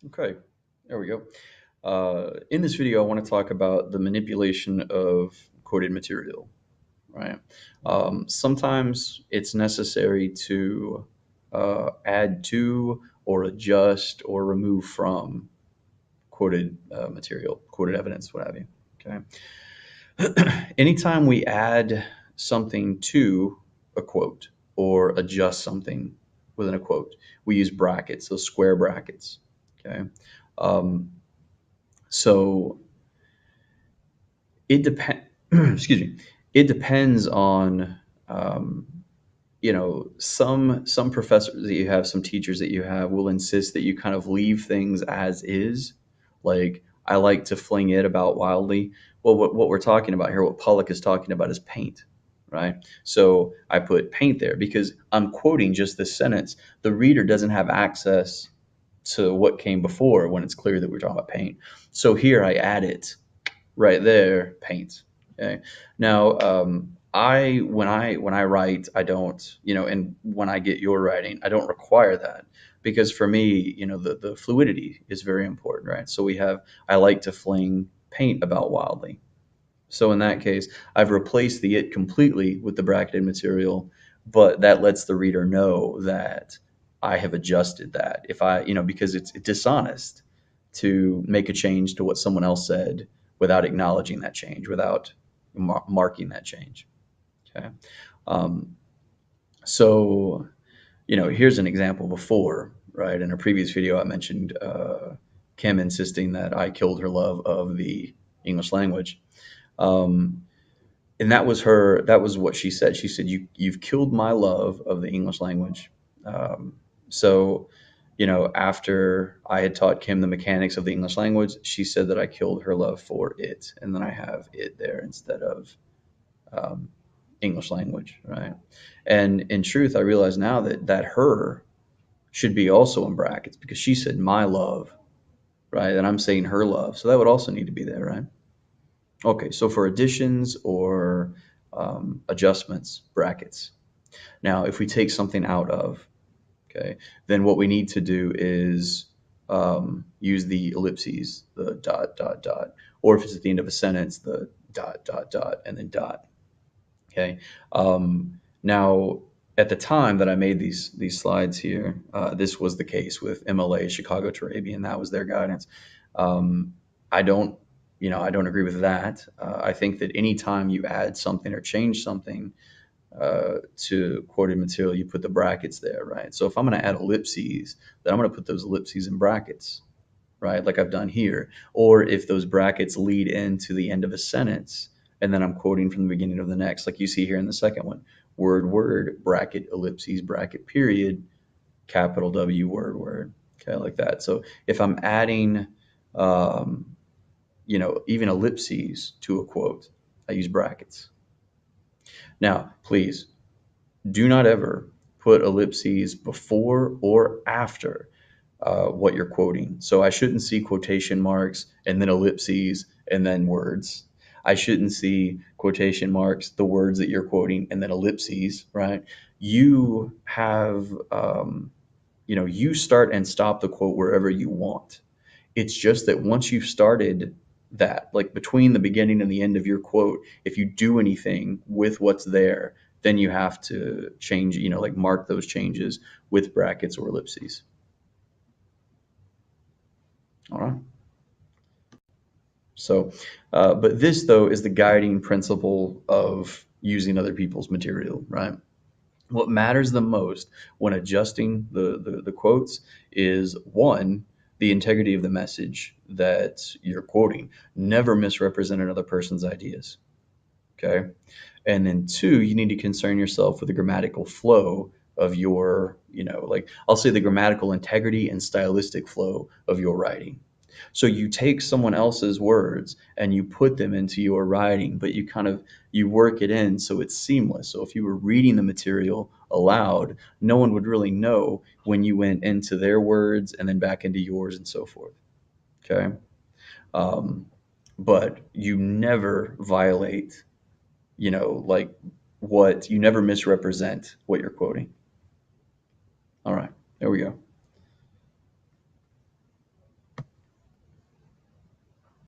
Okay, there we go. In this video, I want to talk about the manipulation of quoted material, right? Sometimes it's necessary to add to or adjust or remove from quoted material, quoted evidence, what have you. Okay. Anytime we add something to a quote or adjust something within a quote, we use brackets, those square brackets. Okay. Um, so it depends. Excuse me. It depends on some professors that you have, some teachers that you have will insist that you kind of leave things as is. Like, I like to fling it about wildly. Well, what we're talking about here, what Pollock is talking about, is paint, right? So I put paint there because I'm quoting just this sentence. The reader doesn't have access to what came before when it's clear that we're talking about paint. So here I add it right there, paint. Okay. Now, I when I write, I don't, and when I get your writing, I don't require that because for me, the fluidity is very important, right? So I like to fling paint about wildly. So in that case, I've replaced the it completely with the bracketed material, but that lets the reader know that I have adjusted that. If I, because it's dishonest to make a change to what someone else said without acknowledging that change, without marking that change. Okay. Um, so, here's an example before, right? In a previous video, I mentioned Kim insisting that I killed her love of the English language. Um, and that was what she said. She said, you've killed my love of the English language. So after I had taught Kim the mechanics of the English language, she said that I killed her love for it, and then I have it there instead of um, English language, right? And in truth, I realize now that her should be also in brackets because she said my love, right? And I'm saying her love, so that would also need to be there, right? Okay, so for additions or adjustments, brackets. Now, if we take something out of, okay, then what we need to do is use the ellipses, the dot, dot, dot, or if it's at the end of a sentence, the dot, dot, dot, and then dot. Okay. Now, at the time that I made these slides here, this was the case with MLA Chicago Turabian. That was their guidance. I don't, I don't agree with that. I think that anytime you add something or change something to quoted material, you put the brackets there, right? So if I'm going to add ellipses, then I'm going to put those ellipses in brackets, right? Like I've done here. Or if those brackets lead into the end of a sentence, and then I'm quoting from the beginning of the next, like you see here in the second one, word, bracket, ellipses, bracket, period, capital W, word, okay, like that. So if I'm adding, um, even ellipses to a quote, I use brackets. Now, please do not ever put ellipses before or after what you're quoting. So I shouldn't see quotation marks and then ellipses and then words. I shouldn't see quotation marks, the words that you're quoting, and then ellipses, right? You have, you start and stop the quote wherever you want. It's just that once you've started that, like between the beginning and the end of your quote, if you do anything with what's there, then you have to change, like mark those changes with brackets or ellipses. All right. So, but this though is the guiding principle of using other people's material, right? What matters the most when adjusting the quotes is one, the integrity of the message that you're quoting. Never misrepresent another person's ideas. Okay. And then two, you need to concern yourself with the grammatical flow of your, like I'll say the grammatical integrity and stylistic flow of your writing. So you take someone else's words and you put them into your writing, but you work it in so it's seamless. So if you were reading the material aloud, no one would really know when you went into their words and then back into yours and so forth. Okay. Um, but you never violate, like what you never misrepresent what you're quoting. All right, there we go.